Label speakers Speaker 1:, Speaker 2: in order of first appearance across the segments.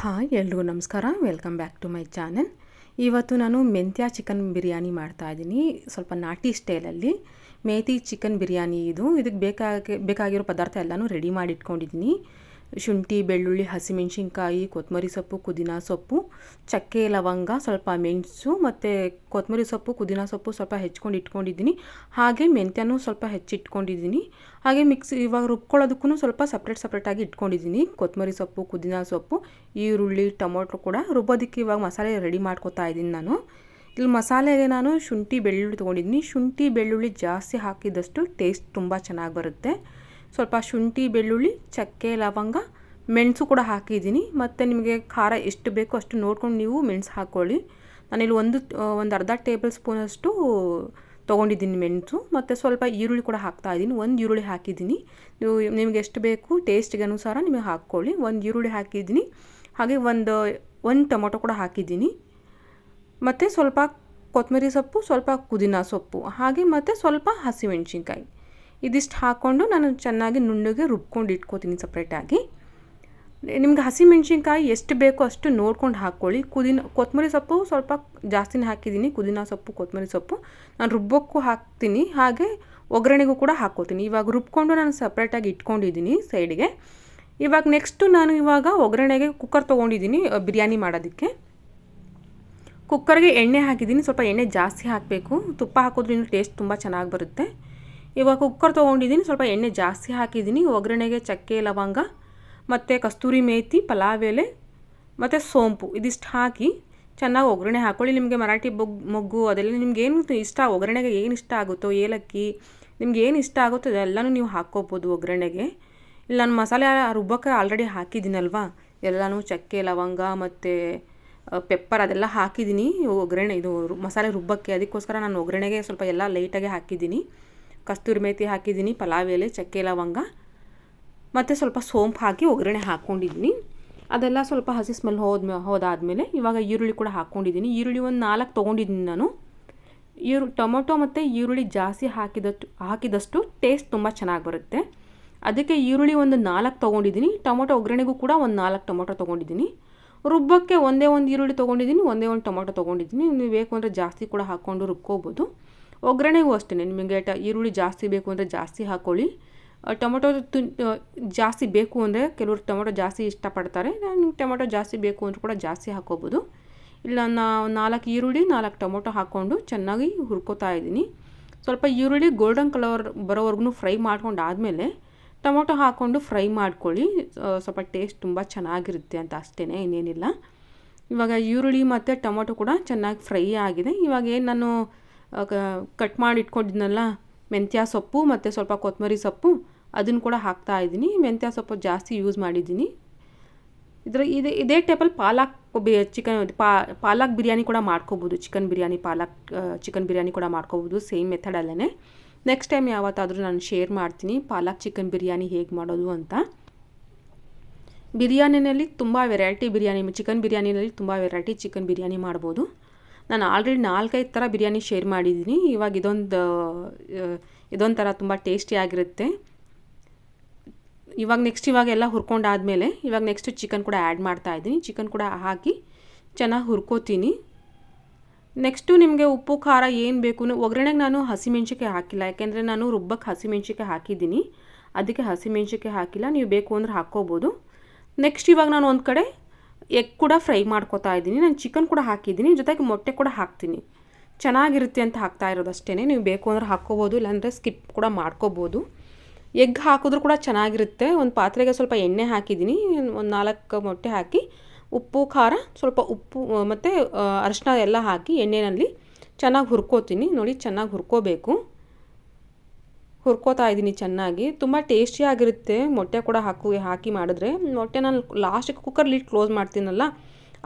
Speaker 1: Hi ಎಲ್ರಿಗೂ ನಮಸ್ಕಾರ. Welcome back to my channel. ಇವತ್ತು ನಾನು ಮೆಂತ್ಯ ಚಿಕನ್ ಬಿರಿಯಾನಿ ಮಾಡ್ತಾಯಿದ್ದೀನಿ. ಸ್ವಲ್ಪ ನಾಟಿ ಸ್ಟೈಲಲ್ಲಿ ಮೇಥಿ ಚಿಕನ್ ಬಿರಿಯಾನಿ ಇದಕ್ಕೆ ಬೇಕಾಗಿರೋ ಪದಾರ್ಥ ಎಲ್ಲನೂ ರೆಡಿ ಮಾಡಿ ಇಟ್ಕೊಂಡಿದ್ದೀನಿ. ಶುಂಠಿ, ಬೆಳ್ಳುಳ್ಳಿ, ಹಸಿಮೆಣಸಿನ್ಕಾಯಿ, ಕೊತ್ತಂಬರಿ ಸೊಪ್ಪು, ಪುದೀನ ಸೊಪ್ಪು, ಚಕ್ಕೆ, ಲವಂಗ, ಸ್ವಲ್ಪ ಮೆಣಸು ಮತ್ತು ಕೊತ್ತಂಬರಿ ಸೊಪ್ಪು, ಪುದೀನ ಸೊಪ್ಪು ಸ್ವಲ್ಪ ಹೆಚ್ಕೊಂಡು ಇಟ್ಕೊಂಡಿದ್ದೀನಿ. ಹಾಗೆ ಮೆಂತ್ಯನೂ ಸ್ವಲ್ಪ ಹೆಚ್ಚಿಟ್ಕೊಂಡಿದ್ದೀನಿ. ಹಾಗೆ ಇವಾಗ ರುಬ್ಕೊಳ್ಳೋದಕ್ಕೂ ಸ್ವಲ್ಪ ಸಪ್ರೇಟಾಗಿ ಇಟ್ಕೊಂಡಿದ್ದೀನಿ. ಕೊತ್ತಂಬರಿ ಸೊಪ್ಪು, ಪುದೀನ ಸೊಪ್ಪು, ಈರುಳ್ಳಿ, ಟೊಮೊಟೊ ಕೂಡ ರುಬ್ಬೋದಕ್ಕೆ ಇವಾಗ ಮಸಾಲೆ ರೆಡಿ ಮಾಡ್ಕೊತಾ ಇದ್ದೀನಿ ನಾನು. ಇಲ್ಲಿ ಮಸಾಲೆಗೆ ನಾನು ಶುಂಠಿ, ಬೆಳ್ಳುಳ್ಳಿ ತೊಗೊಂಡಿದ್ದೀನಿ. ಶುಂಠಿ, ಬೆಳ್ಳುಳ್ಳಿ ಜಾಸ್ತಿ ಹಾಕಿದಷ್ಟು ಟೇಸ್ಟ್ ತುಂಬ ಚೆನ್ನಾಗಿ ಬರುತ್ತೆ. ಸ್ವಲ್ಪ ಶುಂಠಿ, ಬೆಳ್ಳುಳ್ಳಿ, ಚಕ್ಕೆ, ಲವಂಗ, ಮೆಣಸು ಕೂಡ ಹಾಕಿದ್ದೀನಿ. ಮತ್ತು ನಿಮಗೆ ಖಾರ ಎಷ್ಟು ಬೇಕೋ ಅಷ್ಟು ನೋಡ್ಕೊಂಡು ನೀವು ಮೆಣಸು ಹಾಕ್ಕೊಳ್ಳಿ. ನಾನಿಲ್ಲಿ ಒಂದು ಅರ್ಧ ಟೇಬಲ್ ಸ್ಪೂನಷ್ಟು ತೊಗೊಂಡಿದ್ದೀನಿ ಮೆಣಸು. ಮತ್ತು ಸ್ವಲ್ಪ ಈರುಳ್ಳಿ ಕೂಡ ಹಾಕ್ತಾಯಿದ್ದೀನಿ. ಒಂದು ಈರುಳ್ಳಿ ಹಾಕಿದ್ದೀನಿ. ನಿಮಗೆ ಎಷ್ಟು ಬೇಕು ಟೇಸ್ಟ್ಗೆ ಅನುಸಾರ ನಿಮಗೆ ಹಾಕ್ಕೊಳ್ಳಿ. ಒಂದು ಈರುಳ್ಳಿ ಹಾಕಿದ್ದೀನಿ. ಹಾಗೆ ಒಂದು ಟೊಮೊಟೊ ಕೂಡ ಹಾಕಿದ್ದೀನಿ. ಮತ್ತು ಸ್ವಲ್ಪ ಕೊತ್ತಂಬರಿ ಸೊಪ್ಪು, ಸ್ವಲ್ಪ ಪುದೀನ ಸೊಪ್ಪು, ಹಾಗೆ ಮತ್ತು ಸ್ವಲ್ಪ ಹಸಿಮೆಣಸಿನ್ಕಾಯಿ ಇದಿಷ್ಟು ಹಾಕ್ಕೊಂಡು ನಾನು ಚೆನ್ನಾಗಿ ನುಣ್ಣಗೆ ರುಬ್ಕೊಂಡು ಇಟ್ಕೋತೀನಿ ಸಪ್ರೇಟಾಗಿ. ನಿಮ್ಗೆ ಹಸಿಮೆಣಸಿನ್ಕಾಯಿ ಎಷ್ಟು ಬೇಕೋ ಅಷ್ಟು ನೋಡ್ಕೊಂಡು ಹಾಕ್ಕೊಳ್ಳಿ. ಕೊತ್ತಂಬರಿ ಸೊಪ್ಪು ಸ್ವಲ್ಪ ಜಾಸ್ತಿನೇ ಹಾಕಿದ್ದೀನಿ. ಪುದೀನ ಸೊಪ್ಪು, ಕೊತ್ತಂಬರಿ ಸೊಪ್ಪು ನಾನು ರುಬ್ಬೋಕ್ಕೂ ಹಾಕ್ತೀನಿ. ಹಾಗೆ ಒಗ್ಗರಣೆಗೂ ಕೂಡ ಹಾಕ್ಕೋತೀನಿ. ಇವಾಗ ರುಬ್ಕೊಂಡು ನಾನು ಸಪ್ರೇಟಾಗಿ ಇಟ್ಕೊಂಡಿದ್ದೀನಿ ಸೈಡಿಗೆ. ಇವಾಗ ನೆಕ್ಸ್ಟು ನಾನು ಇವಾಗ ಒಗ್ಗರಣೆಗೆ ಕುಕ್ಕರ್ ತೊಗೊಂಡಿದ್ದೀನಿ ಬಿರಿಯಾನಿ ಮಾಡೋದಕ್ಕೆ. ಕುಕ್ಕರ್ಗೆ ಎಣ್ಣೆ ಹಾಕಿದ್ದೀನಿ. ಸ್ವಲ್ಪ ಎಣ್ಣೆ ಜಾಸ್ತಿ ಹಾಕಬೇಕು. ತುಪ್ಪ ಹಾಕಿದ್ರೆ ಇನ್ನೂ ಟೇಸ್ಟ್ ತುಂಬ ಚೆನ್ನಾಗಿ ಬರುತ್ತೆ. ಇವಾಗ ಕುಕ್ಕರ್ ತೊಗೊಂಡಿದ್ದೀನಿ. ಸ್ವಲ್ಪ ಎಣ್ಣೆ ಜಾಸ್ತಿ ಹಾಕಿದ್ದೀನಿ. ಒಗ್ಗರಣೆಗೆ ಚಕ್ಕೆ, ಲವಂಗ ಮತ್ತು ಕಸ್ತೂರಿ ಮೇಥಿ, ಪಲಾವ್ ಎಲೆ ಮತ್ತು ಸೋಂಪು ಇದಿಷ್ಟು ಹಾಕಿ ಚೆನ್ನಾಗಿ ಒಗ್ಗರಣೆ ಹಾಕ್ಕೊಳ್ಳಿ. ನಿಮಗೆ ಮರಾಠಿ ಮೊಗ್ಗು ಅದೆಲ್ಲ ನಿಮ್ಗೇನು ಇಷ್ಟ, ಒಗ್ಗರಣೆಗೆ ಏನು ಇಷ್ಟ ಆಗುತ್ತೋ, ಏಲಕ್ಕಿ ನಿಮ್ಗೆ ಏನು ಇಷ್ಟ ಆಗುತ್ತೋ ಅದೆಲ್ಲನೂ ನೀವು ಹಾಕ್ಕೋಬೋದು ಒಗ್ಗರಣೆಗೆ. ಇಲ್ಲ ನಾನು ಮಸಾಲೆ ರುಬ್ಬಕ್ಕೆ ಆಲ್ರೆಡಿ ಹಾಕಿದ್ದೀನಲ್ವ, ಎಲ್ಲನೂ ಚಕ್ಕೆ, ಲವಂಗ ಮತ್ತು ಪೆಪ್ಪರ್ ಅದೆಲ್ಲ ಹಾಕಿದ್ದೀನಿ ಒಗ್ಗರಣೆ ಮಸಾಲೆ ರುಬ್ಬಕ್ಕೆ. ಅದಕ್ಕೋಸ್ಕರ ನಾನು ಒಗ್ಗರಣೆಗೆ ಸ್ವಲ್ಪ ಎಲ್ಲ ಲೈಟಾಗೆ ಹಾಕಿದ್ದೀನಿ. ಕಸ್ತೂರಿ ಮೇಥಿ ಹಾಕಿದ್ದೀನಿ, ಪಲಾವ್ ಎಲೆ, ಚಕ್ಕೆ, ಲವಂಗ ಮತ್ತು ಸ್ವಲ್ಪ ಸೋಂಪು ಹಾಕಿ ಒಗ್ಗರಣೆ ಹಾಕ್ಕೊಂಡಿದ್ದೀನಿ. ಅದೆಲ್ಲ ಸ್ವಲ್ಪ ಹಸಿ ಸ್ಮೆಲ್ ಹೋದಾದಮೇಲೆ ಇವಾಗ ಈರುಳ್ಳಿ ಕೂಡ ಹಾಕ್ಕೊಂಡಿದ್ದೀನಿ. ಈರುಳ್ಳಿ ಒಂದು 4 ತೊಗೊಂಡಿದ್ದೀನಿ ನಾನು. ಟೊಮೊಟೊ ಮತ್ತು ಈರುಳ್ಳಿ ಜಾಸ್ತಿ ಹಾಕಿದಷ್ಟು ಟೇಸ್ಟ್ ತುಂಬ ಚೆನ್ನಾಗಿ ಬರುತ್ತೆ. ಅದಕ್ಕೆ ಈರುಳ್ಳಿ ಒಂದು 4 ತೊಗೊಂಡಿದ್ದೀನಿ. ಟೊಮೊಟೊ ಒಗ್ಗರಣೆಗೂ ಕೂಡ ಒಂದು 4 ಟೊಮೊಟೊ ತೊಗೊಂಡಿದ್ದೀನಿ. ರುಬ್ಬಕ್ಕೆ ಒಂದೇ ಒಂದು ಈರುಳ್ಳಿ ತೊಗೊಂಡಿದ್ದೀನಿ, ಒಂದೇ ಒಂದು ಟೊಮೊಟೊ ತೊಗೊಂಡಿದ್ದೀನಿ. ನೀವು ಬೇಕು ಅಂದರೆ ಜಾಸ್ತಿ ಕೂಡ ಹಾಕ್ಕೊಂಡು ರುಬ್ಕೋಬೋದು. ಒಗ್ಗರಣೆಗೂ ಅಷ್ಟೇ ನಿಮಗೆ ಈರುಳ್ಳಿ ಜಾಸ್ತಿ ಬೇಕು ಅಂದರೆ ಜಾಸ್ತಿ ಹಾಕ್ಕೊಳ್ಳಿ. ಟೊಮೊಟೊ ಜಾಸ್ತಿ ಬೇಕು ಅಂದರೆ ಕೆಲವರು ಟೊಮೊಟೊ ಜಾಸ್ತಿ ಇಷ್ಟಪಡ್ತಾರೆ. ನಾನು ಟೊಮೊಟೊ ಜಾಸ್ತಿ ಬೇಕು ಅಂದರೂ ಕೂಡ ಜಾಸ್ತಿ ಹಾಕ್ಕೋಬೋದು. ಇಲ್ಲ 4 ಈರುಳ್ಳಿ 4 ಟೊಮೊಟೊ ಹಾಕ್ಕೊಂಡು ಚೆನ್ನಾಗಿ ಹುರ್ಕೋತಾ ಇದ್ದೀನಿ. ಸ್ವಲ್ಪ ಈರುಳ್ಳಿ ಗೋಲ್ಡನ್ ಕಲರ್ ಬರೋವರೆಗೂ ಫ್ರೈ ಮಾಡ್ಕೊಂಡಾದಮೇಲೆ ಟೊಮೊಟೊ ಹಾಕ್ಕೊಂಡು ಫ್ರೈ ಮಾಡ್ಕೊಳ್ಳಿ. ಸ್ವಲ್ಪ ಟೇಸ್ಟ್ ತುಂಬ ಚೆನ್ನಾಗಿರುತ್ತೆ ಅಂತ ಅಷ್ಟೇ, ಇನ್ನೇನಿಲ್ಲ. ಇವಾಗ ಈರುಳ್ಳಿ ಮತ್ತು ಟೊಮೊಟೊ ಕೂಡ ಚೆನ್ನಾಗಿ ಫ್ರೈ ಆಗಿದೆ. ಇವಾಗ ಏನು ನಾನು ಕಟ್ ಮಾಡಿ ಇಟ್ಕೊಂಡಿದ್ನಲ್ಲ ಮೆಂತ್ಯ ಸೊಪ್ಪು ಮತ್ತು ಸ್ವಲ್ಪ ಕೊತ್ತಂಬರಿ ಸೊಪ್ಪು ಅದನ್ನು ಕೂಡ ಹಾಕ್ತಾ ಇದ್ದೀನಿ. ಮೆಂತ್ಯ ಸೊಪ್ಪು ಜಾಸ್ತಿ ಯೂಸ್ ಮಾಡಿದ್ದೀನಿ. ಇದೇ ಟೈಪಲ್ಲಿ ಪಾಲಕ್ ಬಿರಿಯಾನಿ ಕೂಡ ಮಾಡ್ಕೋಬೋದು. ಚಿಕನ್ ಬಿರಿಯಾನಿ ಕೂಡ ಮಾಡ್ಕೋಬೋದು ಸೇಮ್ ಮೆಥಡಲ್ಲೇ. ನೆಕ್ಸ್ಟ್ ಟೈಮ್ ಯಾವತ್ತಾದರೂ ನಾನು ಶೇರ್ ಮಾಡ್ತೀನಿ ಪಾಲಕ್ ಚಿಕನ್ ಬಿರಿಯಾನಿ ಹೇಗೆ ಮಾಡೋದು ಅಂತ. ಬಿರಿಯಾನಿನಲ್ಲಿ ತುಂಬ ವೆರೈಟಿ ಚಿಕನ್ ಬಿರಿಯಾನಿನಲ್ಲಿ ತುಂಬ ವೆರೈಟಿ ಚಿಕನ್ ಬಿರಿಯಾನಿ ಮಾಡ್ಬೋದು. ನಾನು ಆಲ್ರೆಡಿ 4-5 ಥರ ಬಿರಿಯಾನಿ ಶೇರ್ ಮಾಡಿದ್ದೀನಿ. ಇವಾಗ ಇದೊಂಥರ ತುಂಬ ಟೇಸ್ಟಿಯಾಗಿರುತ್ತೆ. ಇವಾಗ ಎಲ್ಲ ಹುರ್ಕೊಂಡಾದಮೇಲೆ ಇವಾಗ ನೆಕ್ಸ್ಟು ಚಿಕನ್ ಕೂಡ ಆ್ಯಡ್ ಮಾಡ್ತಾಯಿದ್ದೀನಿ. ಚಿಕನ್ ಕೂಡ ಹಾಕಿ ಚೆನ್ನಾಗಿ ಹುರ್ಕೋತೀನಿ. ನೆಕ್ಸ್ಟು ನಿಮಗೆ ಉಪ್ಪು ಖಾರ ಏನು ಬೇಕು. ಒಗ್ಗರಣೆಗೆ ನಾನು ಹಸಿಮೆಣ್ಸಿಕಾಯಿ ಹಾಕಿಲ್ಲ, ಯಾಕೆಂದರೆ ನಾನು ರುಬ್ಬಕ್ಕೆ ಹಸಿಮೆಣ್ಸಿಕಾಯಿ ಹಾಕಿದ್ದೀನಿ. ಅದಕ್ಕೆ ಹಸಿಮೆಣ್ಸಿಕಾಯಿ ಹಾಕಿಲ್ಲ. ನೀವು ಬೇಕು ಅಂದರೆ ಹಾಕ್ಕೋಬೋದು. ನೆಕ್ಸ್ಟ್ ಇವಾಗ ನಾನು ಒಂದು ಕಡೆ ಎಗ್ ಕೂಡ ಫ್ರೈ ಮಾಡ್ಕೋತಾ ಇದ್ದೀನಿ. ನಾನು ಚಿಕನ್ ಕೂಡ ಹಾಕಿದ್ದೀನಿ, ಜೊತೆಗೆ ಮೊಟ್ಟೆ ಕೂಡ ಹಾಕ್ತೀನಿ. ಚೆನ್ನಾಗಿರುತ್ತೆ ಅಂತ ಹಾಕ್ತಾ ಇರೋದು ಅಷ್ಟೇ. ನೀವು ಬೇಕು ಅಂದರೆ ಹಾಕ್ಕೋಬೋದು, ಇಲ್ಲಾಂದರೆ ಸ್ಕಿಪ್ ಕೂಡ ಮಾಡ್ಕೋಬೋದು. ಎಗ್ ಹಾಕಿದ್ರೂ ಕೂಡ ಚೆನ್ನಾಗಿರುತ್ತೆ. ಒಂದು ಪಾತ್ರೆಗೆ ಸ್ವಲ್ಪ ಎಣ್ಣೆ ಹಾಕಿದ್ದೀನಿ. ಒಂದು 4 ಮೊಟ್ಟೆ ಹಾಕಿ ಉಪ್ಪು ಖಾರ ಸ್ವಲ್ಪ ಉಪ್ಪು ಮತ್ತು ಅರಿಶಿನ ಎಲ್ಲ ಹಾಕಿ ಎಣ್ಣೆಯಲ್ಲಿ ಚೆನ್ನಾಗಿ ಹುರ್ಕೋತೀನಿ. ನೋಡಿ ಚೆನ್ನಾಗಿ ಹುರ್ಕೋತಾ ಇದ್ದೀನಿ ಚೆನ್ನಾಗಿ. ತುಂಬ ಟೇಸ್ಟಿಯಾಗಿರುತ್ತೆ. ಮೊಟ್ಟೆ ಕೂಡ ಹಾಕಿ ಮಾಡಿದ್ರೆ. ಮೊಟ್ಟೆ ನಾನು ಲಾಸ್ಟಿಗೆ ಕುಕ್ಕರ್ ಲಿಡ್ ಕ್ಲೋಸ್ ಮಾಡ್ತೀನಲ್ಲ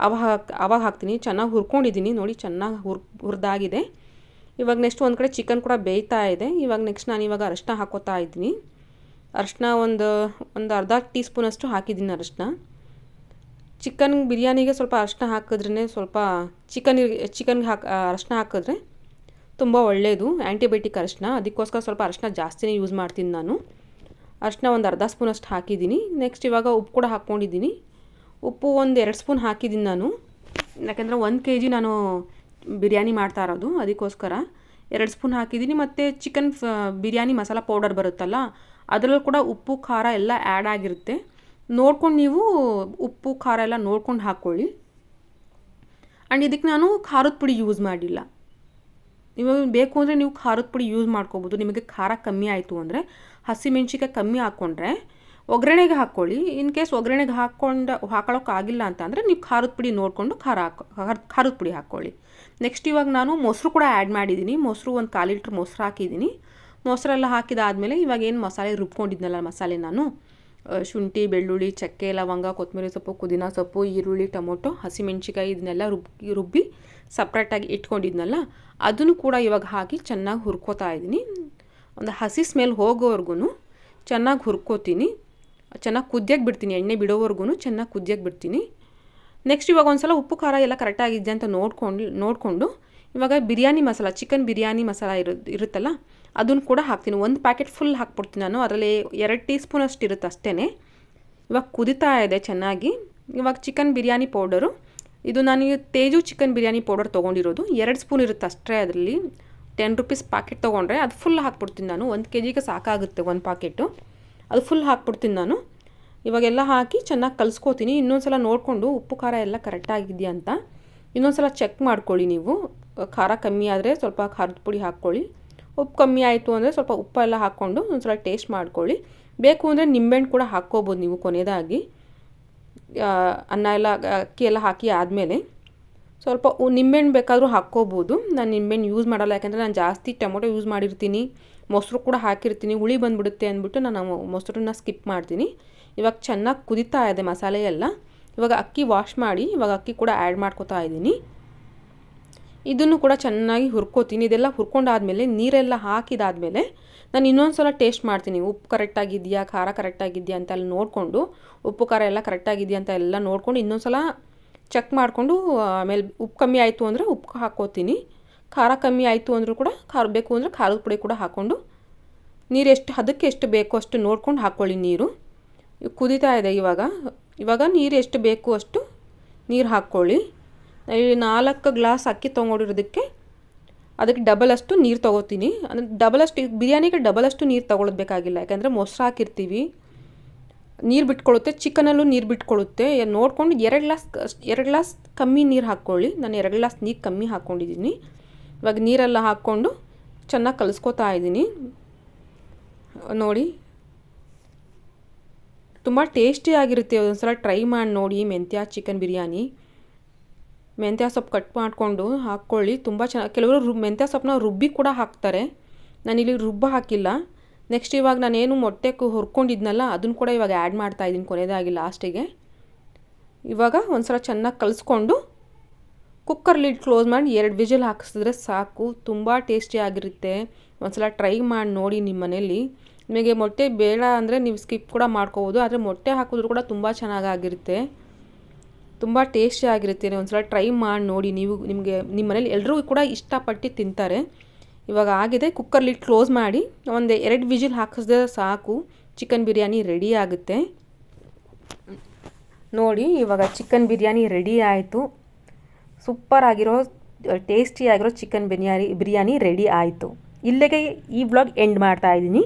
Speaker 1: ಆವಾಗ ಹಾಕ್ತೀನಿ. ಚೆನ್ನಾಗಿ ಹುರ್ಕೊಂಡಿದ್ದೀನಿ. ನೋಡಿ ಚೆನ್ನಾಗಿ ಹುರಿದಾಗಿದೆ. ಇವಾಗ ನೆಕ್ಸ್ಟ್ ಒಂದು ಕಡೆ ಚಿಕನ್ ಕೂಡ ಬೇಯ್ತಾ ಇದೆ. ನಾನು ಅರಿಶಿನ ಹಾಕೋತಾ ಇದ್ದೀನಿ. ಅರಿಶಿನ ಒಂದು ಅರ್ಧ ಟೀ ಸ್ಪೂನಷ್ಟು ಹಾಕಿದ್ದೀನಿ ಅರಿಶಿನ. ಚಿಕನ್ ಬಿರಿಯಾನಿಗೆ ಸ್ವಲ್ಪ ಅರಿಶಿನ ಹಾಕಿದ್ರೇ ಸ್ವಲ್ಪ ಚಿಕನ್ಗೆ ಅರಿಶಿನ ಹಾಕಿದ್ರೆ ತುಂಬ ಒಳ್ಳೆಯದು. ಆ್ಯಂಟಿಬಯೋಟಿಕ್ ಅರಿಶಿನ. ಅದಕ್ಕೋಸ್ಕರ ಸ್ವಲ್ಪ ಅರಿಶಿನ ಜಾಸ್ತಿನೇ ಯೂಸ್ ಮಾಡ್ತೀನಿ ನಾನು. ಅರಿಶಿನ ಒಂದು ಅರ್ಧ ಸ್ಪೂನಷ್ಟು ಹಾಕಿದ್ದೀನಿ. ನೆಕ್ಸ್ಟ್ ಇವಾಗ ಉಪ್ಪು ಕೂಡ ಹಾಕ್ಕೊಂಡಿದ್ದೀನಿ. ಉಪ್ಪು ಒಂದು 2 ಸ್ಪೂನ್ ಹಾಕಿದ್ದೀನಿ ನಾನು, ಯಾಕೆಂದರೆ 1 kg ನಾನು ಬಿರಿಯಾನಿ ಮಾಡ್ತಾ ಇರೋದು, ಅದಕ್ಕೋಸ್ಕರ 2 ಸ್ಪೂನ್ ಹಾಕಿದ್ದೀನಿ. ಮತ್ತು ಚಿಕನ್ ಬಿರಿಯಾನಿ ಮಸಾಲ ಪೌಡರ್ ಬರುತ್ತಲ್ಲ, ಅದರಲ್ಲೂ ಕೂಡ ಉಪ್ಪು ಖಾರ ಎಲ್ಲ ಆ್ಯಡ್ ಆಗಿರುತ್ತೆ. ನೋಡ್ಕೊಂಡು ನೀವು ಉಪ್ಪು ಖಾರ ಎಲ್ಲ ನೋಡ್ಕೊಂಡು ಹಾಕ್ಕೊಳ್ಳಿ. ಆ್ಯಂಡ್ ಇದಕ್ಕೆ ನಾನು ಖಾರದ ಪುಡಿ ಯೂಸ್ ಮಾಡಿಲ್ಲ. ಇವಾಗ ಬೇಕು ಅಂದರೆ ನೀವು ಖಾರದ ಪುಡಿ ಯೂಸ್ ಮಾಡ್ಕೋಬೋದು. ನಿಮಗೆ ಖಾರ ಕಮ್ಮಿ ಆಯಿತು ಅಂದರೆ ಹಸಿಮೆಣ್ಸಿಕಾಯಿ ಕಮ್ಮಿ ಹಾಕ್ಕೊಂಡ್ರೆ ಒಗ್ಗರಣೆಗೆ ಹಾಕ್ಕೊಳ್ಳಿ. ಇನ್ ಕೇಸ್ ಒಗ್ಗರಣೆಗೆ ಹಾಕೊಳ್ಳೋಕ್ಕಾಗಿಲ್ಲ ಅಂತ ಅಂದರೆ ನೀವು ಖಾರದ ಪುಡಿ ನೋಡಿಕೊಂಡು ಖಾರದ ಪುಡಿ ಹಾಕ್ಕೊಳ್ಳಿ. ನೆಕ್ಸ್ಟ್ ಇವಾಗ ನಾನು ಮೊಸರು ಕೂಡ ಆ್ಯಡ್ ಮಾಡಿದ್ದೀನಿ. ಮೊಸರು 1/4 ಲೀಟ್ರ್ ಮೊಸರು ಹಾಕಿದ್ದೀನಿ. ಮೊಸರೆಲ್ಲ ಹಾಕಿದಾದಮೇಲೆ ಇವಾಗ ಏನು ಮಸಾಲೆ ರುಬ್ಕೊಂಡಿದ್ನಲ್ಲ ಮಸಾಲೆ ನಾನು, ಶುಂಠಿ, ಬೆಳ್ಳುಳ್ಳಿ, ಚಕ್ಕೆ, ಲವಂಗ, ಕೊತ್ತಂಬರಿ ಸೊಪ್ಪು, ಪುದೀನ ಸೊಪ್ಪು, ಈರುಳ್ಳಿ, ಟೊಮೊಟೊ, ಹಸಿಮೆಣ್ಸಿಕಾಯಿ ಇದನ್ನೆಲ್ಲ ರುಬ್ಬಿ ಸಪ್ರೇಟಾಗಿ ಇಟ್ಕೊಂಡಿದ್ನಲ್ಲ, ಅದನ್ನು ಕೂಡ ಇವಾಗ ಹಾಕಿ ಚೆನ್ನಾಗಿ ಹುರ್ಕೋತಾ ಇದ್ದೀನಿ. ಒಂದು ಹಸಿ ಸ್ಮೆಲ್ ಹೋಗೋವರೆಗೂ ಚೆನ್ನಾಗಿ ಹುರ್ಕೋತೀನಿ. ಚೆನ್ನಾಗಿ ಕುದಿಯಕ್ಕೆ ಬಿಡ್ತೀನಿ, ಎಣ್ಣೆ ಬಿಡೋವರೆಗೂ ಚೆನ್ನಾಗಿ ಕುದಿಯಕ್ಕೆ ಬಿಡ್ತೀನಿ. ನೆಕ್ಸ್ಟ್ ಇವಾಗ ಒಂದು ಸಲ ಉಪ್ಪು ಖಾರ ಎಲ್ಲ ಕರೆಕ್ಟಾಗಿದೆ ಅಂತ ನೋಡಿಕೊಂಡು ಇವಾಗ ಬಿರಿಯಾನಿ ಮಸಾಲ, ಚಿಕನ್ ಬಿರಿಯಾನಿ ಮಸಾಲ ಇರುತ್ತಲ್ಲ, ಅದನ್ನು ಕೂಡ ಹಾಕ್ತೀನಿ. 1 ಪ್ಯಾಕೆಟ್ ಫುಲ್ ಹಾಕ್ಬಿಡ್ತೀನಿ ನಾನು. ಅದರಲ್ಲಿ 2 ಟೀ ಸ್ಪೂನ್ ಅಷ್ಟು ಇರುತ್ತೆ ಅಷ್ಟೇ. ಇವಾಗ ಕುದಿತಾ ಇದೆ ಚೆನ್ನಾಗಿ. ಇವಾಗ ಚಿಕನ್ ಬಿರಿಯಾನಿ ಪೌಡರು, ಇದು ನಾನು ತೇಜು ಚಿಕನ್ ಬಿರಿಯಾನಿ ಪೌಡರ್ ತೊಗೊಂಡಿರೋದು, 2 ಸ್ಪೂನ್ ಇರುತ್ತೆ ಅಷ್ಟೇ. ಅದರಲ್ಲಿ 10 ರೂಪೀಸ್ ಪ್ಯಾಕೆಟ್ ತೊಗೊಂಡ್ರೆ ಅದು ಫುಲ್ ಹಾಕ್ಬಿಡ್ತೀನಿ ನಾನು. 1 kgಗೆ ಸಾಕಾಗುತ್ತೆ 1 ಪ್ಯಾಕೆಟು, ಅದು ಫುಲ್ ಹಾಕ್ಬಿಡ್ತೀನಿ ನಾನು. ಇವಾಗೆಲ್ಲ ಹಾಕಿ ಚೆನ್ನಾಗಿ ಕಲಿಸ್ಕೋತೀನಿ. ಇನ್ನೊಂದು ಸಲ ನೋಡಿಕೊಂಡು ಉಪ್ಪು ಖಾರ ಎಲ್ಲ ಕರೆಕ್ಟಾಗಿದೆಯಾ ಅಂತ ಇನ್ನೊಂದು ಸಲ ಚೆಕ್ ಮಾಡ್ಕೊಳ್ಳಿ ನೀವು. ಖಾರ ಕಮ್ಮಿ ಆದರೆ ಸ್ವಲ್ಪ ಖಾರದ ಪುಡಿ ಹಾಕ್ಕೊಳ್ಳಿ. ಉಪ್ಪು ಕಮ್ಮಿ ಆಯಿತು ಅಂದರೆ ಸ್ವಲ್ಪ ಉಪ್ಪೆಲ್ಲ ಹಾಕ್ಕೊಂಡು ಒಂದು ಸಲ ಟೇಸ್ಟ್ ಮಾಡ್ಕೊಳ್ಳಿ. ಬೇಕು ಅಂದರೆ ನಿಂಬೆಹಣ್ಣು ಕೂಡ ಹಾಕ್ಕೋಬೋದು ನೀವು ಕೊನೆಯದಾಗಿ. ಅನ್ನ ಎಲ್ಲ ಅಕ್ಕಿ ಎಲ್ಲ ಹಾಕಿ ಆದಮೇಲೆ ಸ್ವಲ್ಪ ನಿಂಬೆಹಣ್ಣು ಬೇಕಾದರೂ ಹಾಕ್ಕೋಬೋದು. ನಾನು ನಿಂಬೆಹಣ್ಣು ಯೂಸ್ ಮಾಡಲ್ಲ, ಯಾಕೆಂದರೆ ನಾನು ಜಾಸ್ತಿ ಟೊಮೊಟೊ ಯೂಸ್ ಮಾಡಿರ್ತೀನಿ, ಮೊಸರು ಕೂಡ ಹಾಕಿರ್ತೀನಿ, ಹುಳಿ ಬಂದುಬಿಡುತ್ತೆ ಅಂದ್ಬಿಟ್ಟು ನಾನು ಮೊಸರನ್ನ ಸ್ಕಿಪ್ ಮಾಡ್ತೀನಿ. ಇವಾಗ ಚೆನ್ನಾಗಿ ಕುದಿತಾ ಇದೆ ಮಸಾಲೆ ಎಲ್ಲ. ಇವಾಗ ಅಕ್ಕಿ ವಾಶ್ ಮಾಡಿ ಇವಾಗ ಅಕ್ಕಿ ಕೂಡ ಆ್ಯಡ್ ಮಾಡ್ಕೋತಾ ಇದ್ದೀನಿ. ಇದನ್ನು ಕೂಡ ಚೆನ್ನಾಗಿ ಹುರ್ಕೋತೀನಿ. ಇದೆಲ್ಲ ಹುರ್ಕೊಂಡಾದಮೇಲೆ ನೀರೆಲ್ಲ ಹಾಕಿದಾದಮೇಲೆ ನಾನು ಇನ್ನೊಂದು ಸಲ ಟೇಸ್ಟ್ ಮಾಡ್ತೀನಿ. ಉಪ್ಪು ಕರೆಕ್ಟಾಗಿದೆಯಾ, ಖಾರ ಕರೆಕ್ಟಾಗಿದೆಯಾ ಅಂತ ಎಲ್ಲ ನೋಡಿಕೊಂಡು, ಉಪ್ಪು ಖಾರ ಎಲ್ಲ ಕರೆಕ್ಟಾಗಿದೆಯಾ ಅಂತ ಎಲ್ಲ ನೋಡ್ಕೊಂಡು ಇನ್ನೊಂದು ಸಲ ಚೆಕ್ ಮಾಡಿಕೊಂಡು ಆಮೇಲೆ ಉಪ್ಪು ಕಮ್ಮಿ ಆಯಿತು ಅಂದರೆ ಉಪ್ಪು ಹಾಕ್ಕೋತೀನಿ. ಖಾರ ಕಮ್ಮಿ ಆಯಿತು ಅಂದರೂ ಕೂಡ ಖಾರ ಬೇಕು ಅಂದರೆ ಖಾರದ ಪುಡಿ ಕೂಡ ಹಾಕ್ಕೊಂಡು, ನೀರು ಅದಕ್ಕೆ ಎಷ್ಟು ಬೇಕೋ ಅಷ್ಟು ನೋಡ್ಕೊಂಡು ಹಾಕ್ಕೊಳ್ಳಿ ನೀರು. ಕುದೀತಾ ಇದೆ ಇವಾಗ ನೀರು ಎಷ್ಟು ಬೇಕು ಅಷ್ಟು ನೀರು ಹಾಕ್ಕೊಳ್ಳಿ. ಇಲ್ಲಿ 4 ಗ್ಲಾಸ್ ಅಕ್ಕಿ ತೊಗೊಂಡಿರೋದಕ್ಕೆ ಅದಕ್ಕೆ ಡಬಲ್ ಅಷ್ಟು ನೀರು ತೊಗೋತೀನಿ. ಅಂದರೆ ಡಬಲ್ ಅಷ್ಟು ಬಿರಿಯಾನಿಗೆ ಡಬಲ್ ಅಷ್ಟು ನೀರು ತೊಗೊಳ್ಳೋದು ಬೇಕಾಗಿಲ್ಲ, ಯಾಕೆಂದರೆ ಮೊಸರು ಹಾಕಿರ್ತೀವಿ, ನೀರು ಬಿಟ್ಕೊಳ್ಳುತ್ತೆ, ಚಿಕನಲ್ಲೂ ನೀರು ಬಿಟ್ಕೊಳ್ಳುತ್ತೆ. ನೋಡಿಕೊಂಡು 2 ಗ್ಲಾಸ್ ಕಮ್ಮಿ ನೀರು ಹಾಕ್ಕೊಳ್ಳಿ. ನಾನು 2 ಗ್ಲಾಸ್ ನೀರು ಕಮ್ಮಿ ಹಾಕ್ಕೊಂಡಿದ್ದೀನಿ. ಇವಾಗ ನೀರೆಲ್ಲ ಹಾಕ್ಕೊಂಡು ಚೆನ್ನಾಗಿ ಕಲಿಸ್ಕೋತಾ ಇದ್ದೀನಿ. ನೋಡಿ, ತುಂಬ ಟೇಸ್ಟಿಯಾಗಿರುತ್ತೆ. ಒಂದ್ಸಲ ಟ್ರೈ ಮಾಡಿ ನೋಡಿ ಮೆಂತ್ಯ ಚಿಕನ್ ಬಿರಿಯಾನಿ. ಮೆಂತ್ಯ ಸೊಪ್ಪು ಕಟ್ ಮಾಡಿಕೊಂಡು ಹಾಕ್ಕೊಳ್ಳಿ, ತುಂಬ ಚೆನ್ನಾಗಿ. ಕೆಲವರು ಮೆಂತ್ಯ ಸೊಪ್ಪನ್ನ ರುಬ್ಬಿ ಕೂಡ ಹಾಕ್ತಾರೆ, ನಾನಿಲ್ಲಿ ಹಾಕಿಲ್ಲ. ನೆಕ್ಸ್ಟ್ ಇವಾಗ ನಾನೇನು ಮೊಟ್ಟೆ ಹುರ್ಕೊಂಡಿದ್ನಲ್ಲ ಅದನ್ನು ಕೂಡ ಇವಾಗ ಆ್ಯಡ್ ಮಾಡ್ತಾಯಿದ್ದೀನಿ ಕೊನೆಯದಾಗಿ ಲಾಸ್ಟಿಗೆ. ಇವಾಗ ಒಂದು ಸಲ ಚೆನ್ನಾಗಿ ಕಲಿಸ್ಕೊಂಡು ಕುಕ್ಕರ್ ಲಿಡ್ ಕ್ಲೋಸ್ ಮಾಡಿ 2 ವಿಜಿಲ್ ಹಾಕಿಸಿದ್ರೆ ಸಾಕು. ತುಂಬ ಟೇಸ್ಟಿಯಾಗಿರುತ್ತೆ. ಒಂದು ಸಲ ಟ್ರೈ ಮಾಡಿ ನೋಡಿ ನಿಮ್ಮ ಮನೇಲಿ. ನಿಮಗೆ ಮೊಟ್ಟೆ ಬೇಡ ಅಂದರೆ ನೀವು ಸ್ಕಿಪ್ ಕೂಡ ಮಾಡ್ಕೋಬೋದು, ಆದರೆ ಮೊಟ್ಟೆ ಹಾಕಿದ್ರು ಕೂಡ ತುಂಬ ಚೆನ್ನಾಗಿರುತ್ತೆ, ತುಂಬ ಟೇಸ್ಟಿಯಾಗಿರುತ್ತೆ. ಒಂದು ಸಲ ಟ್ರೈ ಮಾಡಿ ನೋಡಿ. ನಿಮ್ಮ ಮನೇಲಿ ಎಲ್ಲರೂ ಕೂಡ ಇಷ್ಟಪಟ್ಟು ತಿಂತಾರೆ. ಇವಾಗ ಆಗಿದೆ. ಕುಕ್ಕರ್ ಲಿಡ್ ಕ್ಲೋಸ್ ಮಾಡಿ ಒಂದು 2 ವಿಜಿಲ್ ಹಾಕಿಸಿದ್ರೆ ಸಾಕು, ಚಿಕನ್ ಬಿರಿಯಾನಿ ರೆಡಿ ಆಗುತ್ತೆ. ನೋಡಿ, ಇವಾಗ ಚಿಕನ್ ಬಿರಿಯಾನಿ ರೆಡಿ ಆಯಿತು. ಸೂಪರ್ ಆಗಿರೋ ಟೇಸ್ಟಿಯಾಗಿರೋ ಚಿಕನ್ ಬಿರಿಯಾನಿ ರೆಡಿ ಆಯಿತು. ಇಲ್ಲಿಗೆ ಈ ವ್ಲಾಗ್ ಎಂಡ್ ಮಾಡ್ತಾ ಇದ್ದೀನಿ.